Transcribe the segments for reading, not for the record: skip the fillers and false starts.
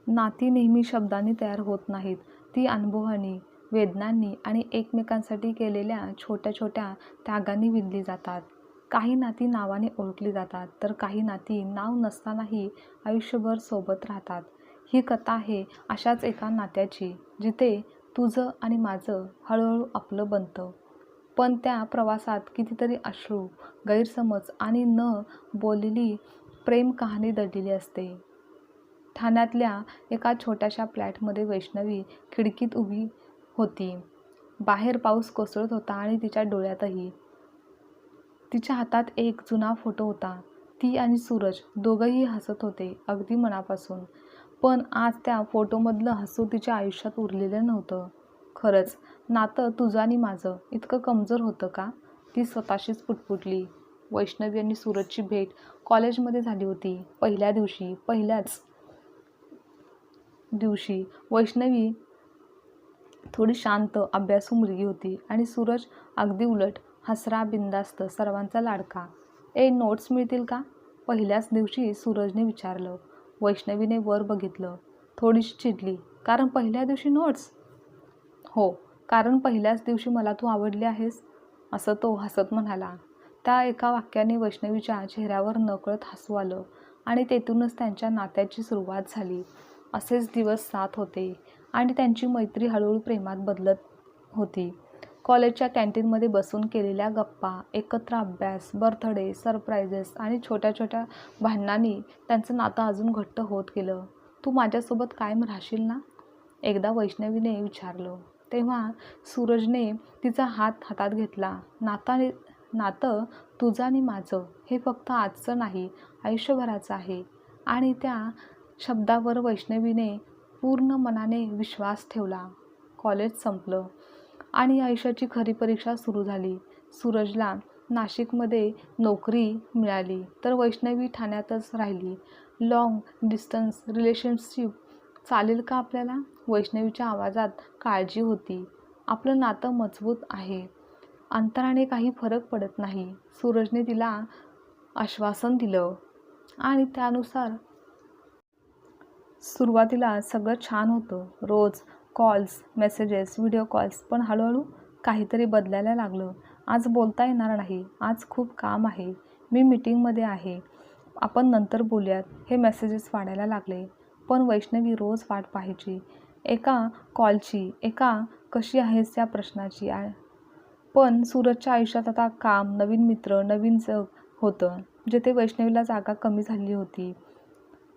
नाती नेहमी शब्दांनी तयार होत नाहीत, ती अनुभवांनी, वेदनांनी आणि एकमेकांसाठी केलेल्या छोट्या छोट्या त्यागांनी विणली जातात. काही नाती नावाने ओळखली जातात, तर काही नाती नाव नसतानाही आयुष्यभर सोबत राहतात. ही कथा आहे अशाच एका नात्याची, जिथे तुझं आणि माझं हळूहळू आपलं बनतं. पण त्या प्रवासात कितीतरी अश्रू, गैरसमज आणि न बोललेली प्रेम कहाणी दडलेली असते. ठाण्यातल्या एका छोट्याशा फ्लॅटमध्ये वैष्णवी खिडकीत उभी होती. बाहेर पाऊस कोसळत होता आणि तिच्या डोळ्यातही. तिच्या हातात एक जुना फोटो होता. ती आणि सूरज दोघंही हसत होते, अगदी मनापासून. पण आज त्या फोटोमधलं हसू तिच्या आयुष्यात उरलेलं नव्हतं. खरंच, नातं तुझं आणि माझं इतकं कमजोर होतं का? ती स्वतःशीच पुटपुटली. वैष्णवी आणि सूरजची भेट कॉलेजमध्ये झाली होती. पहिल्याच दिवशी वैष्णवी थोडी शांत, अभ्यासू मुलगी होती आणि सूरज अगदी उलट, हसरा, बिनधास्त, सर्वांचा लाडका. नोट्स मिळतील का? पहिल्याच दिवशी सूरजने विचारलं. वैष्णवीने वर बघितलं. थोडीशी चिडली. कारण पहिल्या दिवशी नोट्स? हो, कारण पहिल्याच दिवशी मला तू आवडली आहेस, असं तो हसत म्हणाला. त्या एका वाक्याने वैष्णवीच्या चेहऱ्यावर नकळत हसू आलं आणि तेथूनच त्यांच्या नात्याची सुरुवात झाली. असेच दिवस जात होते आणि त्यांची मैत्री हळूहळू प्रेमात बदलत होती. कॉलेजच्या कॅन्टीनमध्ये बसून केलेल्या गप्पा, एकत्र अभ्यास, बर्थडे, सरप्राइजेस आणि छोट्या छोट्या भांडणांनी त्यांचं नातं अजून घट्ट होत गेलं. तू माझ्यासोबत कायम राहशील ना? एकदा वैष्णवीने विचारलं. तेव्हा सूरजने तिचा हात हातात घेतला. नातं तुझं आणि माझं हे फक्त आजचं नाही, आयुष्यभराचं आहे. आणि त्या शब्दावर वैष्णवीने पूर्ण मनाने विश्वास ठेवला. कॉलेज संपलं आणि आयुष्याची खरी परीक्षा सुरू झाली. सूरजला नाशिकमध्ये नोकरी मिळाली, तर वैष्णवी ठाण्यातच राहिली. लाँग डिस्टन्स रिलेशनशिप चालेल का आपल्याला? वैष्णवीच्या आवाजात काळजी होती. आपलं नातं मजबूत आहे, अंतराने काही फरक पडत नाही, सूरजने तिला आश्वासन दिलं. आणि त्यानुसार सुरुवातीला सगळं छान होतं. रोज कॉल्स, मेसेजेस, व्हिडिओ कॉल्स. पण हळूहळू काहीतरी बदलायला लागलं. आज बोलता येणार नाही, आज खूप काम आहे, मी मीटिंगमध्ये आहे, आपण नंतर बोलूयात, हे मेसेजेस वाढायला लागले. पण वैष्णवी रोज वाट पाहायची, एका कॉलची, एका कशी आहेस या प्रश्नाची. पण सूरजच्या आयुष्यात आता काम, नवीन मित्र, नवीन जग होतं, जिथे वैष्णवीला जागा कमी झाली होती.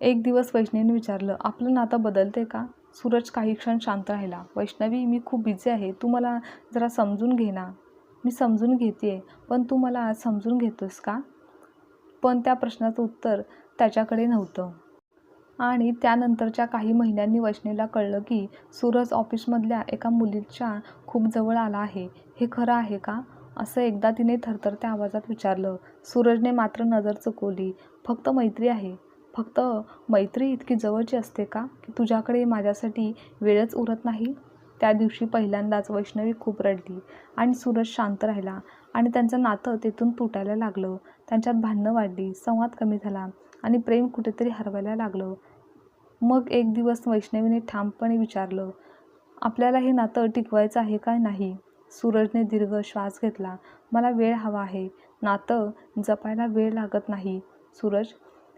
एक दिवस वैष्णवीने विचारलं, आपलं नातं बदलते का? सूरज काही क्षण शांत राहिला. वैष्णवी, मी खूप बिझी आहे, तू मला जरा समजून घे ना. मी समजून घेते, पण तू मला समजून घेतोस का? पण त्या प्रश्नाचं उत्तर त्याच्याकडे नव्हतं. आणि त्यानंतरच्या काही महिन्यांनी वैष्णवीला कळलं की सूरज ऑफिसमधल्या एका मुलीच्या खूप जवळ आला आहे. हे खरं आहे का? असं एकदा तिने थरथरत्या आवाजात विचारलं. सूरजने मात्र नजर चुकवली. फक्त मैत्री आहे. फक्त मैत्री इतकी जवळची असते का, की तुझ्याकडे माझ्यासाठी वेळच उरत नाही? त्या दिवशी पहिल्यांदाच वैष्णवी खूप रडली आणि सूरज शांत राहिला आणि त्यांचं नातं तेथून तुटायला लागलं. त्यांच्यात भांडणं वाढली, संवाद कमी झाला आणि प्रेम कुठेतरी हरवायला लागलं. मग एक दिवस वैष्णवीने ठामपणे विचारलं, आपल्याला हे नातं टिकवायचं आहे का नाही? सूरजने दीर्घ श्वास घेतला. मला वेळ हवा आहे. नातं जपायला वेळ लागत नाही सूरज,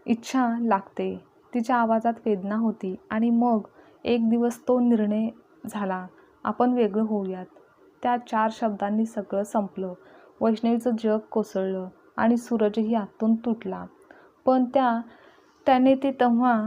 इच्छा लागते. तिच्या आवाजात वेदना होती. आणि मग एक दिवस तो निर्णय झाला, आपण वेगळं होऊयात. त्या 4 शब्दांनी सगळं संपलं. वैष्णवीचं जग कोसळलं आणि सूरजही आतून तुटला. पण त्याने ते तेव्हा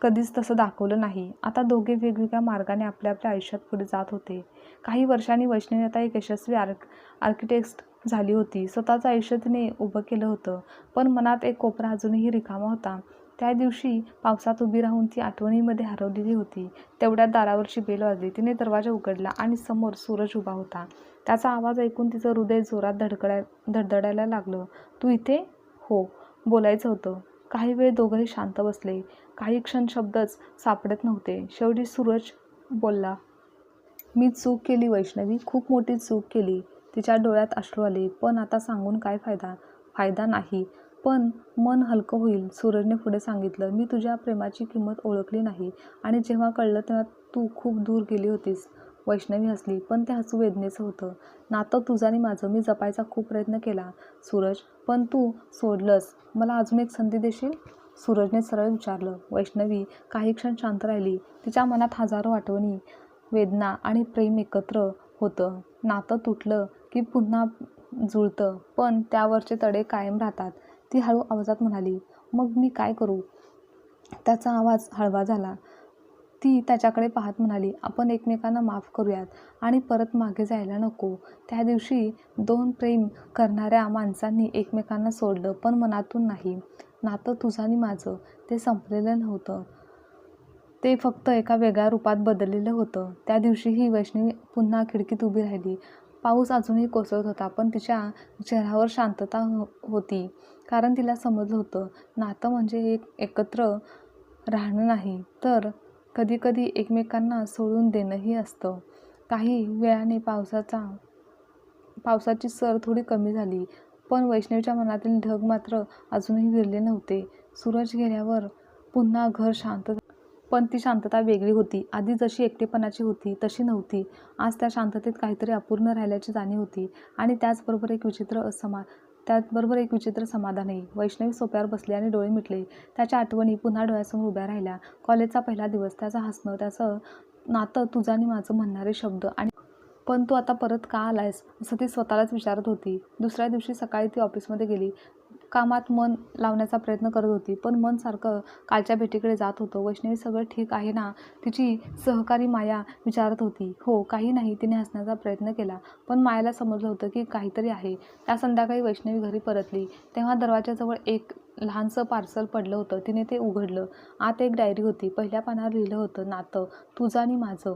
कधीच तसं दाखवलं नाही. आता दोघे वेगवेगळ्या मार्गाने आपल्या आपल्या आयुष्यात पुढे जात होते. काही वर्षांनी वैष्णवी आता एक यशस्वी आर्किटेक्ट झाली होती. स्वतःचं आयुष्य तिने उभं केलं होतं. पण मनात एक कोपरा अजूनही रिकामा होता. त्या दिवशी पावसात उभी राहून ती आठवणीमध्ये हरवलेली होती. तेवढ्यात दारावरची बेल वाजली. तिने दरवाजा उघडला आणि समोर सूरज उभा होता. त्याचा आवाज ऐकून तिचं हृदय जोरात धडधडायला लागलं. तू इथे? हो, बोलायचं होतं. काही वेळ दोघंही शांत बसले. काही क्षण शब्दच सापडत नव्हते. शेवटी सूरज बोलला, मी चूक केली वैष्णवी, खूप मोठी चूक केली. तिच्या डोळ्यात अश्रू आले. पण आता सांगून काय फायदा? फायदा नाही. पण मन हलकं होईल. सूरजने पुढे सांगितलं, मी तुझ्या प्रेमाची किंमत ओळखली नाही आणि जेव्हा कळलं तेव्हा तू खूप दूर गेली होतीस. वैष्णवी हसली, पण ते हसू वेदनेचं होतं. नातं तुझं आणि माझं मी जपायचा खूप प्रयत्न केला सूरज, पण तू सोडलंस. मला अजून एक संधी देशील? सूरजने सरळ विचारलं. वैष्णवी काही क्षण शांत राहिली. तिच्या मनात हजारो आठवणी, वेदना आणि प्रेम एकत्र होतं. नातं तुटलं की पुन्हा जुळतं, पण त्यावरचे तडे कायम राहतात. ती हळू आवाजात म्हणाली, मग मी काय करू? त्याचा आवाज हळवा झाला. ती त्याच्याकडे पाहत म्हणाली, आपण एकमेकांना माफ करूयात आणि परत मागे जायला नको. त्या दिवशी 2 प्रेम करणाऱ्या माणसांनी एकमेकांना सोडलं, पण मनातून नाही. नातं तुझं आणि माझं ते संपलेलं नव्हतं. ते फक्त एका वेगळ्या रूपात बदललेलं होतं. त्या दिवशीही वैष्णवी पुन्हा खिडकीत उभी राहिली. पाऊस अजूनही कोसळत होता, पण तिच्या चेहऱ्यावर शांतता होती. कारण तिला समजलं होतं, नातं म्हणजे एकत्र राहणं नाही, तर कधीकधी एकमेकांना सोडून देणंही असतं. काही वेळाने पावसाची सर थोडी कमी झाली, पण वैष्णवीच्या मनातील ढग मात्र अजूनही विरले नव्हते. सूरज गेल्यावर पुन्हा घर शांत, पण ती शांतता वेगळी होती. आधी जशी एकटेपणाची होती तशी नव्हती. आज त्या शांततेत काहीतरी अपूर्ण राहिल्याची जाणीव होती आणि त्याचबरोबर एक विचित्र समाधानही. वैष्णवी सोफ्यावर बसली आणि डोळे मिटले. त्याच्या आठवणी पुन्हा डोळ्यासमोर उभ्या राहिल्या. कॉलेजचा पहिला दिवस, त्याचं हसणं, त्याचं नातं तुझं आणि माझं म्हणणारे शब्द. आणि पण तू आता परत का आलायस, असं ती स्वतःलाच विचारत होती. दुसऱ्या दिवशी सकाळी ती ऑफिसमध्ये गेली. कामात मन लावण्याचा प्रयत्न करत होती, पण मन सारखं कालच्या भेटीकडे जात होतं. वैष्णवी, सगळं ठीक आहे ना? तिची सहकारी माया विचारत होती. हो, काही नाही, तिने हसण्याचा प्रयत्न केला, पण मायाला समजलं होतं की काहीतरी आहे. त्या संध्याकाळी वैष्णवी घरी परतली तेव्हा दरवाजाजवळ एक लहानसं पार्सल पडलं होतं. तिने ते उघडलं. आत एक डायरी होती. पहिल्या पानावर लिहिलं होतं, नातं तुझं आणि माझं,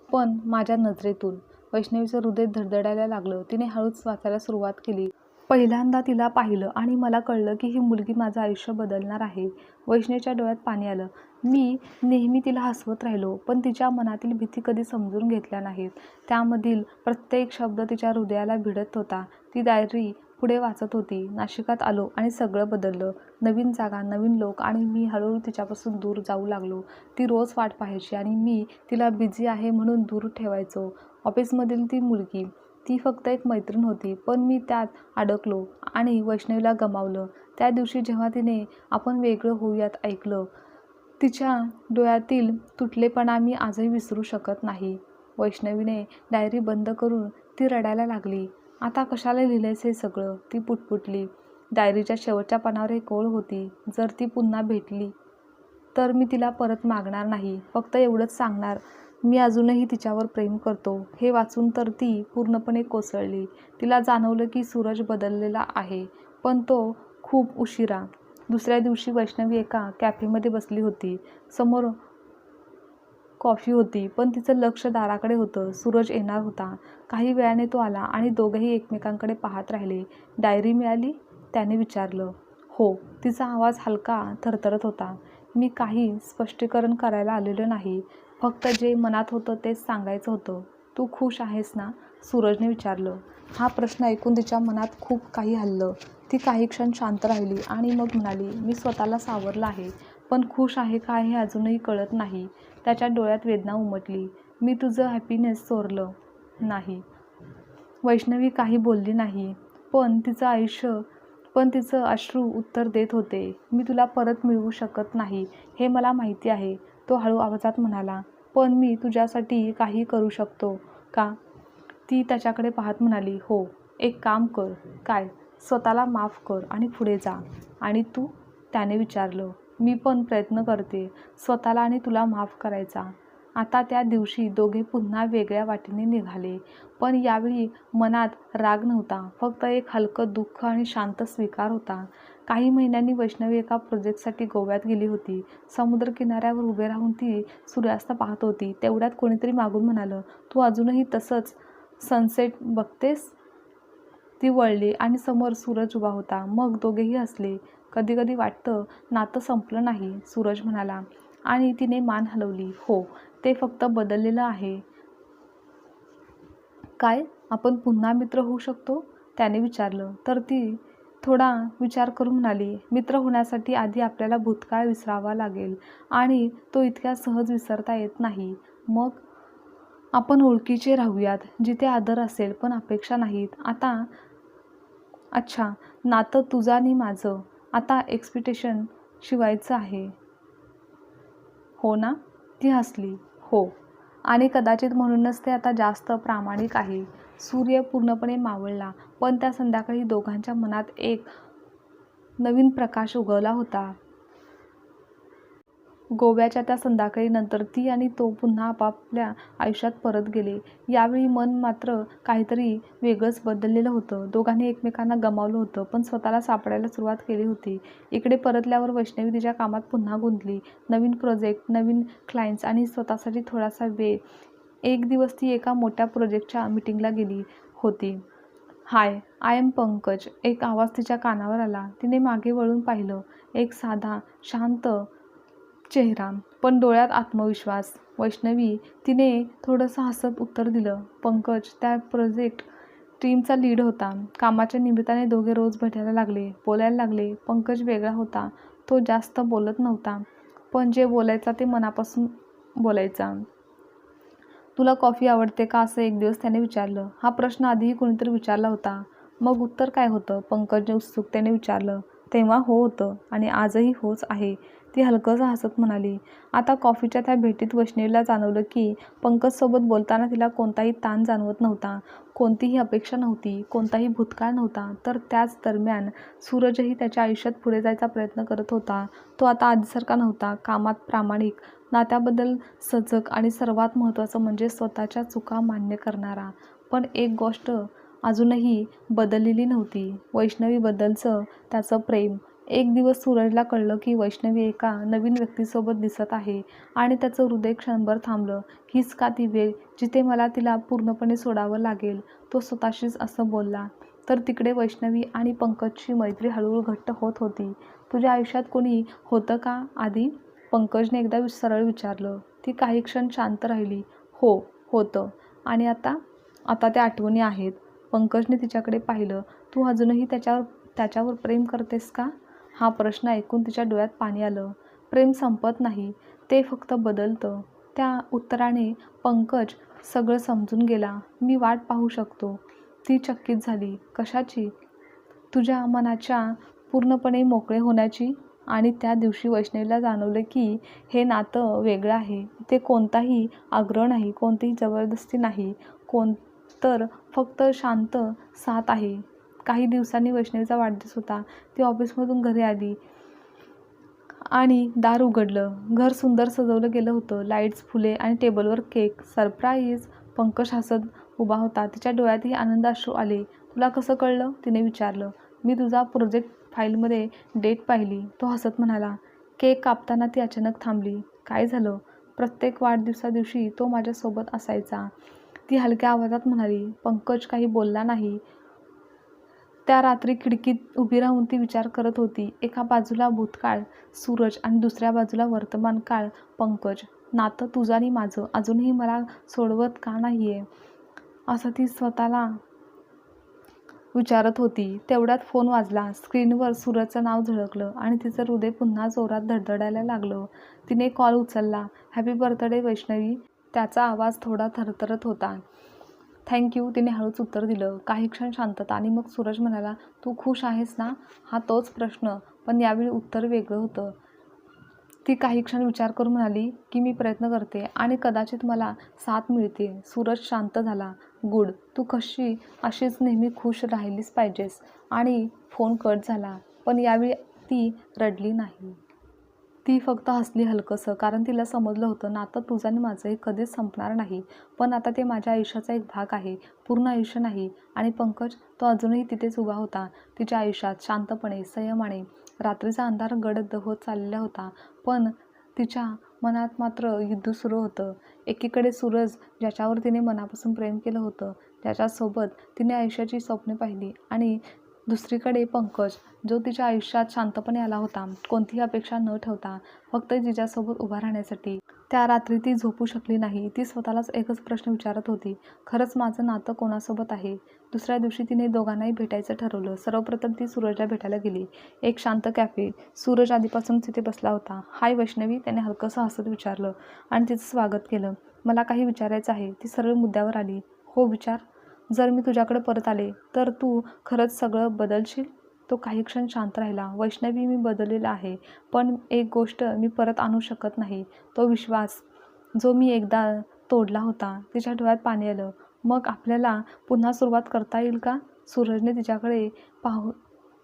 पण माझ्या नजरेतून. वैष्णवीचं हृदय धडधडायला लागलं. तिने हळूच वाचायला सुरुवात केली. पहिल्यांदा तिला पाहिलं आणि मला कळलं की ही मुलगी माझं आयुष्य बदलणार आहे. वैष्णवीच्या डोळ्यात पाणी आलं. मी नेहमी तिला हसवत राहिलो, पण तिच्या मनातील भीती कधी समजून घेतल्या नाहीत. त्यामधील प्रत्येक शब्द तिच्या हृदयाला भिडत होता. ती डायरी पुढे वाचत होती. नाशिकात आलो आणि सगळं बदललं. नवीन जागा, नवीन लोक आणि मी हळूहळू तिच्यापासून दूर जाऊ लागलो. ती रोज वाट पाहायची आणि मी तिला बिझी आहे म्हणून दूर ठेवायचो. ऑफिसमधील ती मुलगी, ती फक्त एक मैत्रीण होती, पण मी त्यात अडकलो आणि वैष्णवीला गमावलं. त्या दिवशी जेव्हा तिने आपण वेगळं होऊयात ऐकलं, तिच्या डोळ्यातील तुटलेपणा मी आजही विसरू शकत नाही. वैष्णवीने डायरी बंद करून ती रडायला लागली. आता कशाला लिहिलंयस हे सगळं? ती पुटपुटली. डायरीच्या शेवटच्या पानावर एक ओळ होती. जर ती पुन्हा भेटली तर मी तिला परत मागणार नाही, फक्त एवढंच सांगणार, मी अजूनही तिच्यावर प्रेम करतो. हे वाचून तर ती पूर्णपणे कोसळली. तिला जाणवलं की सूरज बदललेला आहे, पण तो खूप उशिरा. दुसऱ्या दिवशी वैष्णवी एका कॅफेमध्ये बसली होती. समोर कॉफी होती, पण तिचं लक्ष दाराकडे होतं. सूरज येणार होता. काही वेळाने तो आला आणि दोघंही एकमेकांकडे पाहत राहिले. डायरी मिळाली? त्याने विचारलं. हो. तिचा आवाज हलका थरथरत होता. मी काही स्पष्टीकरण करायला आलेलो नाही, फक्त जे मनात होतं तेच सांगायचं होतं. तू खुश आहेस ना? सूरजने विचारलं. हा प्रश्न ऐकून तिच्या मनात खूप काही हललं. ती काही क्षण शांत राहिली आणि मग म्हणाली, मी स्वतःला सावरलं आहे, पण खुश आहे का हे अजूनही कळत नाही. त्याच्या डोळ्यात वेदना उमटली. मी तुझं हॅपीनेस चोरलं नाही. वैष्णवी काही बोलली नाही, पण तिचं अश्रू उत्तर देत होते. मी तुला परत मिळवू शकत नाही, हे मला माहिती आहे, तो हळू आवाजात म्हणाला. पण मी तुझ्यासाठी काही करू शकतो का? ती त्याच्याकडे पाहत म्हणाली, हो. एक काम कर. काय? स्वतःला माफ कर आणि पुढे जा. आणि तू? त्याने विचारलं. मी पण प्रयत्न करते स्वतःला आणि तुला माफ करायचा. आता त्या दिवशी दोघे पुन्हा वेगळ्या वाटेने निघाले, पण यावेळी मनात राग नव्हता, फक्त एक हलकं दुःख आणि शांत स्वीकार होता. काही महिन्यांनी वैष्णवी एका प्रोजेक्टसाठी गोव्यात गेली होती. समुद्रकिनाऱ्यावर उभे राहून ती सूर्यास्त पाहत होती. तेवढ्यात कोणीतरी मागून म्हणालं, तू अजूनही तसंच सनसेट बघतेस? ती वळली आणि समोर सूरज उभा होता. मग दोघेही हसले. कधी कधी वाटतं नातं संपलं नाही, सूरज म्हणाला आणि तिने मान हलवली. हो, ते फक्त बदललेलं आहे. काय? आपण पुन्हा मित्र होऊ शकतो? त्याने विचारलं. तर ती थोडा विचार करून म्हणाली, मित्र होण्यासाठी आधी आपल्याला भूतकाळ विसरावा लागेल आणि तो इतक्या सहज विसरता येत नाही. मग आपण ओळखीचे राहूयात, जिथे आदर असेल पण अपेक्षा नाहीत. आता अच्छा, नातं तुझं आणि माझं आता एक्सपेक्टेशन शिवायचं आहे, हो ना? ती हसली. हो. आणि कदाचित म्हणूनच ते आता जास्त प्रामाणिक आहे. सूर्य पूर्णपणे मावळला, पण त्या संध्याकाळी दोघांच्या मनात एक नवीन प्रकाश उगवला होता. गोव्याच्या त्या संध्याकाळीनंतर ती आणि तो पुन्हा आपापल्या आयुष्यात परत गेले. यावेळी मन मात्र काहीतरी वेगळंच बदललेलं होतं. दोघांनी एकमेकांना गमावलं होतं, पण स्वतःला सापडायला सुरुवात केली होती. इकडे परतल्यावर वैष्णवी तिच्या कामात पुन्हा गुंतली. नवीन प्रोजेक्ट, नवीन क्लायंट्स आणि स्वतःसाठी थोडासा वेळ. एक दिवस ती एका मोठ्या प्रोजेक्टच्या मीटिंगला गेली होती. हाय, आय एम पंकज, एक आवाज तिच्या कानावर आला. तिने मागे वळून पाहिलं. एक साधा, शांत चेहरा, पण डोळ्यात आत्मविश्वास. वैष्णवी, तिने थोडंसं हसत उत्तर दिलं. पंकज त्या प्रोजेक्ट टीमचा लीड होता. कामाच्या निमित्ताने दोघे रोज भेटायला लागले, बोलायला लागले. पंकज वेगळा होता. तो जास्त बोलत नव्हता, पण जे बोलायचा ते मनापासून बोलायचा. तुला कॉफी आवडते का, असं एक दिवस त्याने विचारलं. हा प्रश्न आधीही कोणीतरी विचारला होता. मग उत्तर काय होतं, पंकजने उत्सुकतेने विचारलं. तेव्हा हो होतं आणि आजही होच आहे, ती हलकंसं हसत म्हणाली. आता कॉफीच्या त्या भेटीत वैष्णवीला जाणवलं की पंकजसोबत बोलताना तिला कोणताही ताण जाणवत नव्हता, कोणतीही अपेक्षा नव्हती, कोणताही भूतकाळ नव्हता. तर त्याच दरम्यान सूरजही त्याच्या आयुष्यात पुढे जायचा प्रयत्न करत होता. तो आता आधीसारखा नव्हता, कामात प्रामाणिक, नात्याबद्दल सजग आणि सर्वात महत्त्वाचं म्हणजे स्वतःच्या चुका मान्य करणारा. पण एक गोष्ट अजूनही बदललेली नव्हती, वैष्णवीबद्दलचं त्याचं प्रेम. एक दिवस सूरजला कळलं की वैष्णवी एका नवीन व्यक्तीसोबत दिसत आहे आणि त्याचं हृदय क्षणभर थांबलं. हीच का ती वेळ जिथे मला तिला पूर्णपणे सोडावं लागेल, तो स्वतःशीच असं बोलला. तर तिकडे वैष्णवी आणि पंकजची मैत्री हळूहळू घट्ट होत होती. तुझ्या आयुष्यात कोणी होतं का आधी, पंकजने एकदा सरळ विचारलं. ती काही क्षण शांत राहिली. हो, होतं. आणि आता आता त्या आठवणी आहेत. पंकजने तिच्याकडे पाहिलं. तू अजूनही त्याच्यावर प्रेम करतेस का, हा प्रश्न ऐकून तिच्या डोळ्यात पाणी आलं. प्रेम संपत नाही, ते फक्त बदलतं. त्या उत्तराने पंकज सगळं समजून गेला. मी वाट पाहू शकतो. ती चकित झाली. कशाची, तुझ्या मनाच्या पूर्णपणे मोकळे होण्याची. आणि त्या दिवशी वैष्णवीला जाणवलं की हे नातं वेगळं आहे. ते कोणताही आग्रह नाही, कोणतीही जबरदस्ती नाही, तर फक्त शांत साथ आहे. काही दिवसांनी वैष्णवीचा वाढदिवस होता. ती ऑफिसमधून घरी आली आणि दार उघडलं. घर सुंदर सजवलं गेलं होतं. लाईट्स, फुले आणि टेबलवर केक. सरप्राईज, पंकज हसत उभा होता. तिच्या डोळ्यातही आनंद अश्रू आले. तुला कसं कळलं, तिने विचारलं. मी तुझा प्रोजेक्ट फाईलमध्ये डेट पाहिली, तो हसत म्हणाला. केक कापताना ती अचानक थांबली. काय झालं, प्रत्येक वाढदिवसादिवशी तो माझ्यासोबत असायचा, ती हलक्या आवाजात म्हणाली. पंकज काही बोलला नाही. त्या रात्री खिडकीत उभी राहून ती विचार करत होती. एका बाजूला भूतकाळ सूरज आणि दुसऱ्या बाजूला वर्तमान काळ पंकज. नातं तुझं आणि माझं अजूनही मला सोडवत का नाहीये, असं ती स्वतःला विचारत होती. तेवढ्यात फोन वाजला. स्क्रीनवर सूरजचं नाव झळकलं आणि तिचं हृदय पुन्हा जोरात धडधडायला लागलं. तिने कॉल उचलला. हॅपी बर्थडे वैष्णवी, त्याचा आवाज थोडा थरथरत होता. थँक्यू, तिने हळूच उत्तर दिलं. काही क्षण शांतता आणि मग सूरज म्हणाला, तू खुश आहेस ना, हा तोच प्रश्न, पण यावेळी उत्तर वेगळं होतं. ती काही क्षण विचार करून म्हणाली की मी प्रयत्न करते आणि कदाचित मला साथ मिळते. सूरज शांत झाला. गुड, तू कशी अशीच नेहमी खुश राहिलीच पाहिजेस. आणि फोन कट झाला. पण यावेळी ती रडली नाही. ती फक्त हसली हलकंसं, कारण तिला समजलं होतं नातं तुझं आणि माझं हे कधीच संपणार नाही, पण आता ते माझ्या आयुष्याचा एक भाग आहे, पूर्ण आयुष्य नाही. आणि पंकज, तो अजूनही तिथेच उभा होता, तिच्या आयुष्यात शांतपणे, संयमाने. रात्रीचा अंधार गडद होत चाललेला होता, पण तिच्या मनात मात्र युद्ध सुरू होतं. एकीकडे सूरज, ज्याच्यावर तिने मनापासून प्रेम केलं होतं, ज्याच्यासोबत तिने आयुष्याची स्वप्ने पाहिली, आणि दुसरीकडे पंकज, जो तिच्या आयुष्यात शांतपणे आला होता, कोणतीही अपेक्षा न ठेवता, फक्त तिच्यासोबत उभा राहण्यासाठी. त्या रात्री ती झोपू शकली नाही. ती स्वतःलाच एकच प्रश्न विचारत होती, खरंच माझं नातं कोणासोबत आहे? दुसऱ्या दिवशी तिने दोघांनाही भेटायचं ठरवलं. सर्वप्रथम ती सूरजला भेटायला गेली. एक शांत कॅफे. सूरज आधीपासूनच तिथे बसला होता. हाय वैष्णवी, त्याने हलकंसं हसत विचारलं आणि तिचं स्वागत केलं. मला काही विचारायचं आहे. ती सरळ मुद्द्यावर आली. हो विचार. जर मी तुझ्याकडे परत आले तर तू खरंच सगळं बदलशील? तो काही क्षण शांत राहिला. वैष्णवी, मी बदललेला आहे, पण एक गोष्ट मी परत आणू शकत नाही, तो विश्वास जो मी एकदा तोडला होता. तिच्या डोळ्यात पाणी आलं. मग आपल्याला पुन्हा सुरुवात करता येईल का? सूरजने तिच्याकडे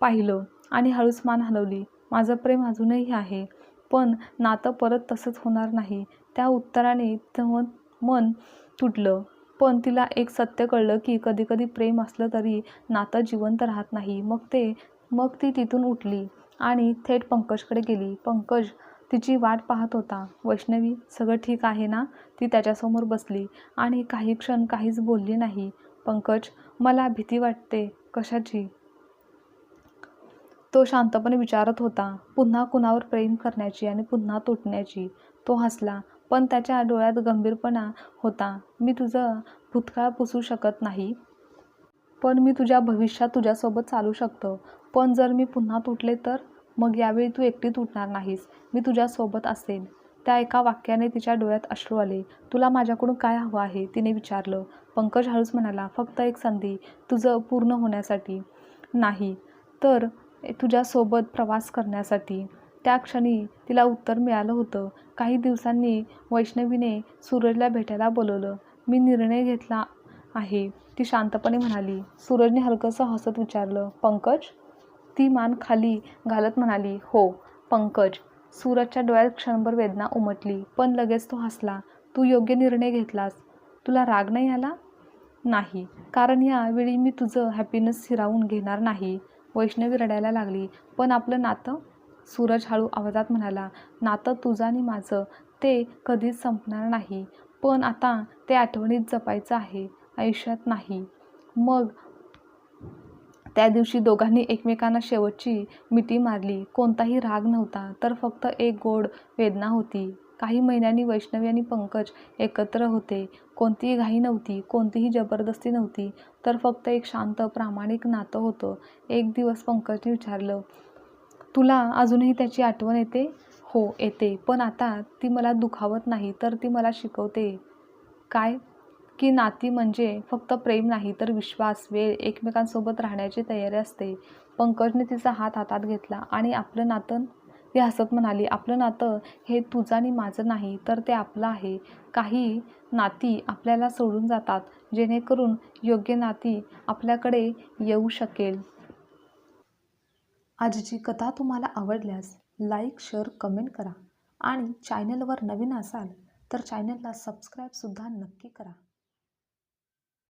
पाहिलं आणि हळूच मान हलवली. माझं प्रेम अजूनही आहे, पण नातं परत तसंच होणार नाही. त्या उत्तराने मन तुटलं. पण तिला एक सत्य कळलं की कधीकधी प्रेम असलं तरी नातं जिवंत राहत नाही. मग ती तिथून उठली आणि थेट पंकजकडे गेली. पंकज तिची वाट पाहत होता. वैष्णवी, सगळं ठीक आहे ना? ती त्याच्यासमोर बसली आणि काही क्षण काहीच बोलली नाही. पंकज, मला भीती वाटते. कशाची? तो शांतपणे विचारत होता. पुन्हा कुणावर प्रेम करण्याची आणि पुन्हा तुटण्याची. तो हसला, पण त्याच्या डोळ्यात गंभीरपणा होता. मी तुझं भूतकाळ पुसू शकत नाही, पण मी तुझ्या भविष्यात तुझ्यासोबत चालू शकतो. पण जर मी पुन्हा तुटले तर? मग यावेळी तू एकटी तुटणार नाहीस. मी तुझ्यासोबत असेन. त्या एका वाक्याने तिच्या डोळ्यात अश्रू आले. तुला माझ्याकडून काय हवं आहे? तिने विचारलं. पंकज हळूच म्हणाला, फक्त एक संधी, तुझं पूर्ण होण्यासाठी. नाही तर तुझ्यासोबत प्रवास करण्यासाठी. त्या क्षणी तिला उत्तर मिळालं होतं. काही दिवसांनी वैष्णवीने सूरजला भेटायला बोलवलं. मी निर्णय घेतला आहे, ती शांतपणे म्हणाली. सूरजने हलकंसं हसत विचारलं, पंकज? ती मान खाली घालत म्हणाली, हो पंकज. सूरजच्या डोळ्यात क्षणभर वेदना उमटली, पण लगेच तो हसला. तू योग्य निर्णय घेतलास. तुला राग नाही आला? नाही, कारण यावेळी मी तुझं हॅपीनेस हिरावून घेणार नाही. वैष्णवी रडायला लागली. पण आपलं नातं? सूरज हळू आवाजात म्हणाला, नातं तुझं आणि माझं ते कधीच संपणार नाही, पण आता ते आठवणीत जपायचं आहे, आयुष्यात नाही. मग त्या दिवशी दोघांनी एकमेकांना शेवटची मिठी मारली. कोणताही राग नव्हता, तर फक्त एक गोड वेदना होती. काही महिन्यांनी वैष्णवी आणि पंकज एकत्र होते. कोणतीही घाई नव्हती, कोणतीही जबरदस्ती नव्हती, तर फक्त एक शांत प्रामाणिक नातं होतं. एक दिवस पंकजने विचारलं, तुला अजूनही त्याची आठवण येते? हो येते, पण आता ती मला दुखावत नाही, तर ती मला शिकवते. काय? की नाती म्हणजे फक्त प्रेम नाही, तर विश्वास, वेळ, एकमेकांसोबत राहण्याची तयारी असते. पंकजने तिचा हात हातात घेतला आणि आपलं नातं? ती हसत म्हणाली, आपलं नातं हे तुझं आणि माझं नाही, तर ते आपलं आहे. काही नाती आपल्याला सोडून जातात, जेणेकरून योग्य नाती आपल्याकडे येऊ शकेल. आजची कथा तुम्हाला आवडल्यास लाईक, शेअर, कमेंट करा आणि चॅनलवर नवीन असाल तर चॅनलला सबस्क्राईबसुद्धा नक्की करा.